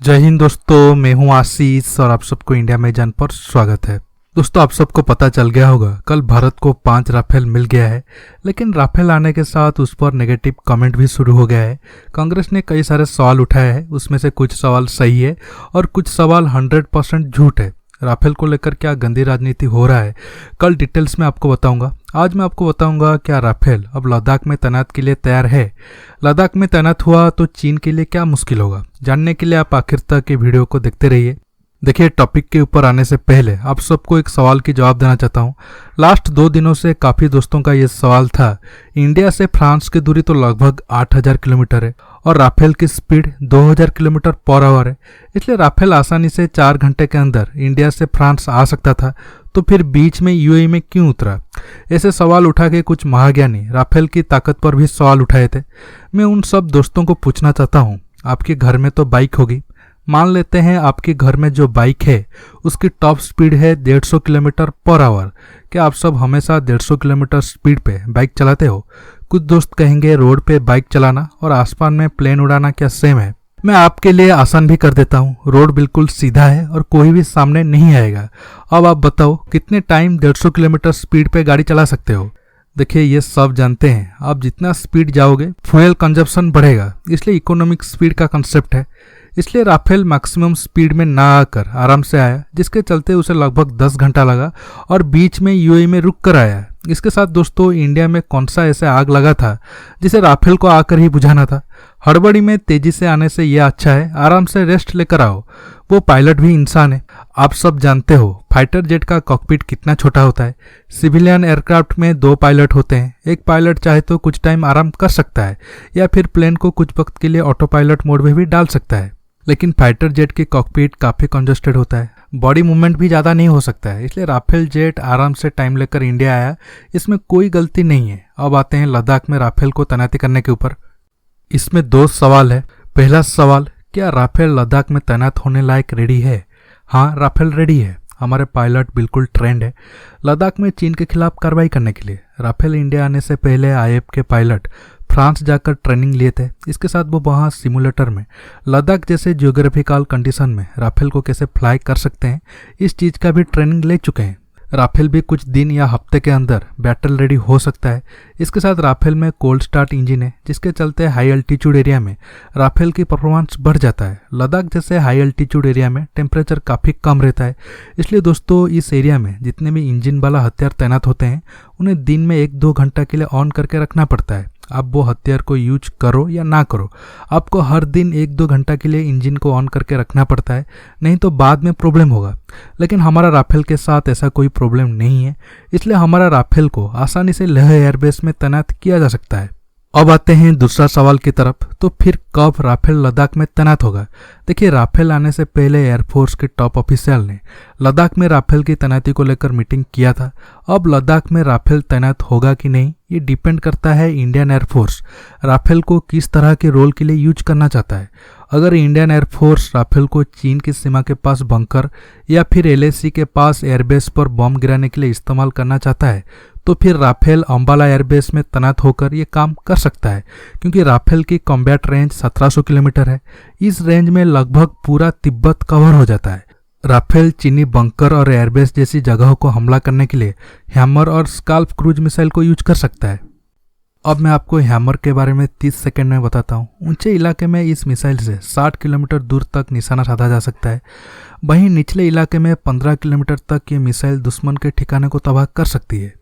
जय हिंद दोस्तों, मैं हूं आशीष और आप सबको इंडिया में जान पर स्वागत है। दोस्तों, आप सबको पता चल गया होगा कल भारत को 5 राफेल मिल गया है, लेकिन राफेल आने के साथ उस पर नेगेटिव कमेंट भी शुरू हो गया है। कांग्रेस ने कई सारे सवाल उठाए हैं, उसमें से कुछ सवाल सही है और कुछ सवाल 100% झूठ है। राफेल को लेकर क्या गंदी राजनीति हो रहा है, कल डिटेल्स में आपको बताऊंगा। आज मैं आपको बताऊंगा क्या राफेल अब लद्दाख में तैनात के लिए तैयार है। लद्दाख में तैनात हुआ तो चीन के लिए क्या मुश्किल होगा, जानने के लिए आप आखिर तक ये वीडियो को देखते रहिए। देखिए, टॉपिक के ऊपर आने से पहले आप सबको एक सवाल की जवाब देना चाहता हूँ। लास्ट 2 दिनों से काफ़ी दोस्तों का ये सवाल था। इंडिया से फ्रांस की दूरी तो लगभग 8000 किलोमीटर है और राफेल की स्पीड 2000 किलोमीटर पर आवर है, इसलिए राफेल आसानी से 4 घंटे के अंदर इंडिया से फ्रांस आ सकता था, तो फिर बीच में यूएई में क्यों उतरा। ऐसे सवाल उठा के कुछ महाज्ञानी राफेल की ताकत पर भी सवाल उठाए थे। मैं उन सब दोस्तों को पूछना चाहता हूँ, आपके घर में तो बाइक होगी, मान लेते हैं आपके घर में जो बाइक है उसकी टॉप स्पीड है 150 किलोमीटर पर आवर। क्या आप सब हमेशा 150 किलोमीटर स्पीड पे बाइक चलाते हो? कुछ दोस्त कहेंगे रोड पे बाइक चलाना और आसमान में प्लेन उड़ाना क्या सेम है? मैं आपके लिए आसान भी कर देता हूँ। रोड बिल्कुल सीधा है और कोई भी सामने नहीं आएगा। अब आप बताओ कितने टाइम 150 किलोमीटर स्पीड पे गाड़ी चला सकते हो? देखिए, ये सब जानते हैं, आप जितना स्पीड जाओगे फ्यूल कंजप्शन बढ़ेगा, इसलिए इकोनॉमिक स्पीड का कंसेप्ट है। इसलिए राफेल मैक्सिमम स्पीड में ना आकर आराम से आया, जिसके चलते उसे लगभग 10 घंटा लगा और बीच में यूएई में रुक कर आया। इसके साथ दोस्तों, इंडिया में कौन सा ऐसे आग लगा था जिसे राफेल को आकर ही बुझाना था? हड़बड़ी में तेजी से आने से यह अच्छा है, आराम से रेस्ट लेकर आओ। वो पायलट भी इंसान है। आप सब जानते हो फाइटर जेट का कॉकपिट कितना छोटा होता है। सिविलियन एयरक्राफ्ट में 2 पायलट होते हैं। एक पायलट चाहे तो कुछ टाइम आराम कर सकता है या फिर प्लेन को कुछ वक्त के लिए ऑटो पायलट मोड में भी डाल सकता है, लेकिन फाइटर जेट की कॉकपिट काफ़ी कंजस्टेड होता है, बॉडी मूवमेंट भी ज़्यादा नहीं हो सकता है। इसलिए राफेल जेट आराम से टाइम लेकर इंडिया आया, इसमें कोई गलती नहीं है। अब आते हैं लद्दाख में राफेल को तैनाती करने के ऊपर। इसमें 2 सवाल है। पहला सवाल, क्या राफेल लद्दाख में तैनात होने लायक रेडी है? हाँ, राफेल रेडी है। हमारे पायलट बिल्कुल ट्रेंड है लद्दाख में चीन के खिलाफ कार्रवाई करने के लिए। राफेल इंडिया आने से पहले आईएफ के पायलट फ्रांस जाकर ट्रेनिंग लिए थे। इसके साथ वो वहाँ सिमुलेटर में लद्दाख जैसे जियोग्राफिकल कंडीशन में राफेल को कैसे फ्लाई कर सकते हैं, इस चीज़ का भी ट्रेनिंग ले चुके हैं। राफेल भी कुछ दिन या हफ्ते के अंदर बैटल रेडी हो सकता है। इसके साथ राफेल में कोल्ड स्टार्ट इंजन है, जिसके चलते हाई अल्टीट्यूड एरिया में राफेल की परफॉर्मेंस बढ़ जाता है। लद्दाख जैसे हाई अल्टीट्यूड एरिया में टेम्परेचर काफ़ी कम रहता है, इसलिए दोस्तों इस एरिया में जितने भी इंजन वाला हथियार तैनात होते हैं उन्हें दिन में 1-2 घंटा के लिए ऑन करके रखना पड़ता है। आप वो हथियार को यूज करो या ना करो, आपको हर दिन 1-2 घंटा के लिए इंजन को ऑन करके रखना पड़ता है, नहीं तो बाद में प्रॉब्लम होगा। लेकिन हमारा राफेल के साथ ऐसा कोई प्रॉब्लम नहीं है, इसलिए हमारा राफेल को आसानी से लेह एयरबेस में तैनात किया जा सकता है। अब आते हैं दूसरा सवाल की तरफ, तो फिर कब राफेल लद्दाख में तैनात होगा? देखिए, राफेल आने से पहले एयरफोर्स के टॉप ऑफिशियल ने लद्दाख में राफेल की तैनाती को लेकर मीटिंग किया था। अब लद्दाख में राफेल तैनात होगा कि नहीं, ये डिपेंड करता है इंडियन एयरफोर्स राफेल को किस तरह के रोल के लिए यूज करना चाहता है। अगर इंडियन एयरफोर्स राफेल को चीन की सीमा के पास बंकर या फिर एलएसी के पास एयरबेस पर बम गिराने के लिए इस्तेमाल करना चाहता है, तो फिर राफेल अंबाला एयरबेस में तैनात होकर ये काम कर सकता है, क्योंकि राफेल की कॉम्बैट रेंज 1700 किलोमीटर है। इस रेंज में लगभग पूरा तिब्बत कवर हो जाता है। राफेल चीनी बंकर और एयरबेस जैसी जगहों को हमला करने के लिए हैमर और स्काल्प क्रूज मिसाइल को यूज कर सकता है। अब मैं आपको हैमर के बारे में 30 सेकंड में बताता हूँ। ऊंचे इलाके में इस मिसाइल से 60 किलोमीटर दूर तक निशाना साधा जा सकता है। वहीं निचले इलाके में 15 किलोमीटर तक ये मिसाइल दुश्मन के ठिकाने को तबाह कर सकती है।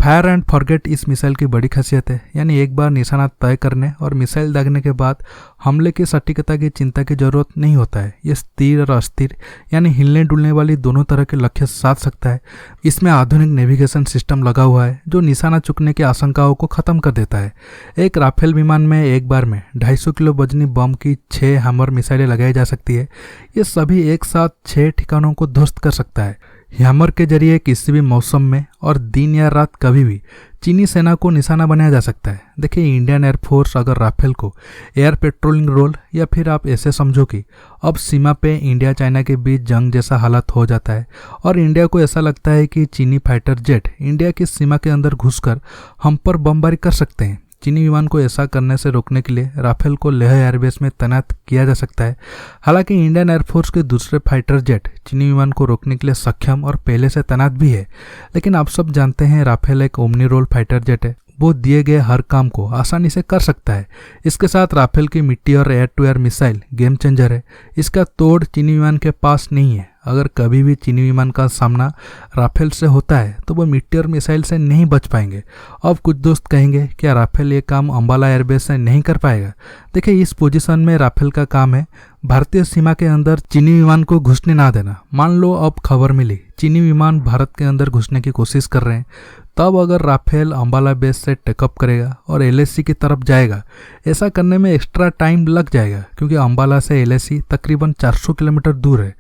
फायर एंड फॉरगेट इस मिसाइल की बड़ी खासियत है, यानी एक बार निशाना तय करने और मिसाइल दागने के बाद हमले की सटीकता की चिंता की जरूरत नहीं होता है। ये स्थिर और अस्थिर यानी हिलने डुलने वाली दोनों तरह के लक्ष्य साध सकता है। इसमें आधुनिक नेविगेशन सिस्टम लगा हुआ है जो निशाना चुकने की आशंकाओं को खत्म कर देता है। एक राफेल विमान में एक बार में 250 किलो वजनी बम की 6 हैमर मिसाइलें लगाई जा सकती है। ये सभी एक साथ 6 ठिकानों को ध्वस्त कर सकता है। हैमर के जरिए किसी भी मौसम में और दिन या रात कभी भी चीनी सेना को निशाना बनाया जा सकता है। देखिए, इंडियन एयरफोर्स अगर राफेल को एयर पेट्रोलिंग रोल या फिर आप ऐसे समझो कि अब सीमा पे इंडिया चाइना के बीच जंग जैसा हालत हो जाता है और इंडिया को ऐसा लगता है कि चीनी फाइटर जेट इंडिया की सीमा के अंदर घुसकर हम पर बमबारी कर सकते हैं, चीनी विमान को ऐसा करने से रोकने के लिए राफेल को लेह एयरबेस में तैनात किया जा सकता है। हालांकि इंडियन एयरफोर्स के दूसरे फाइटर जेट चीनी विमान को रोकने के लिए सक्षम और पहले से तैनात भी है, लेकिन आप सब जानते हैं राफेल एक ओमनी रोल फाइटर जेट है। वो दिए गए हर काम को आसानी से कर सकता है। इसके साथ राफेल की Meteor air to air missile game changer है। इसका तोड़ चीनी विमान के पास नहीं है। अगर कभी भी चीनी विमान का सामना राफेल से होता है तो वो मीटियोर मिसाइल से नहीं बच पाएंगे। अब कुछ दोस्त कहेंगे क्या राफेल ये काम अंबाला एयरबेस से नहीं कर पाएगा? देखिए, इस पोजीशन में राफेल का काम है भारतीय सीमा के अंदर चीनी विमान को घुसने ना देना। मान लो अब खबर मिली चीनी विमान भारत के अंदर घुसने की कोशिश कर रहे हैं, तब अगर राफेल अंबाला बेस से टेकअप करेगा और एलएसी की तरफ जाएगा, ऐसा करने में एक्स्ट्रा टाइम लग जाएगा क्योंकि अंबाला से एलएसी तकरीबन 400 किलोमीटर दूर है।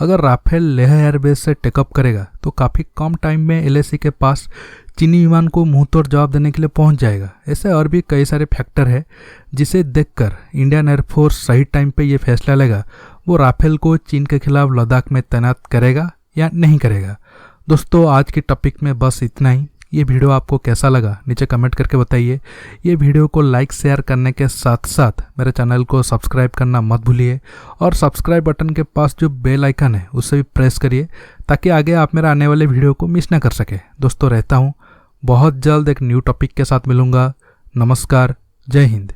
अगर राफेल लेह एयरबेस से टेकअप करेगा तो काफ़ी कम टाइम में एलएसी के पास चीनी विमान को मुंह तोड़ जवाब देने के लिए पहुंच जाएगा। ऐसे और भी कई सारे फैक्टर है जिसे देखकर इंडियन एयरफोर्स सही टाइम पे ये फैसला लेगा वो राफेल को चीन के खिलाफ लद्दाख में तैनात करेगा या नहीं करेगा। दोस्तों, आज के टॉपिक में बस इतना ही। ये वीडियो आपको कैसा लगा नीचे कमेंट करके बताइए। ये वीडियो को लाइक शेयर करने के साथ साथ मेरे चैनल को सब्सक्राइब करना मत भूलिए और सब्सक्राइब बटन के पास जो बेल आइकन है उसे भी प्रेस करिए ताकि आगे आप मेरे आने वाले वीडियो को मिस ना कर सके। दोस्तों, रहता हूँ बहुत जल्द एक न्यू टॉपिक के साथ मिलूंगा। नमस्कार, जय हिंद।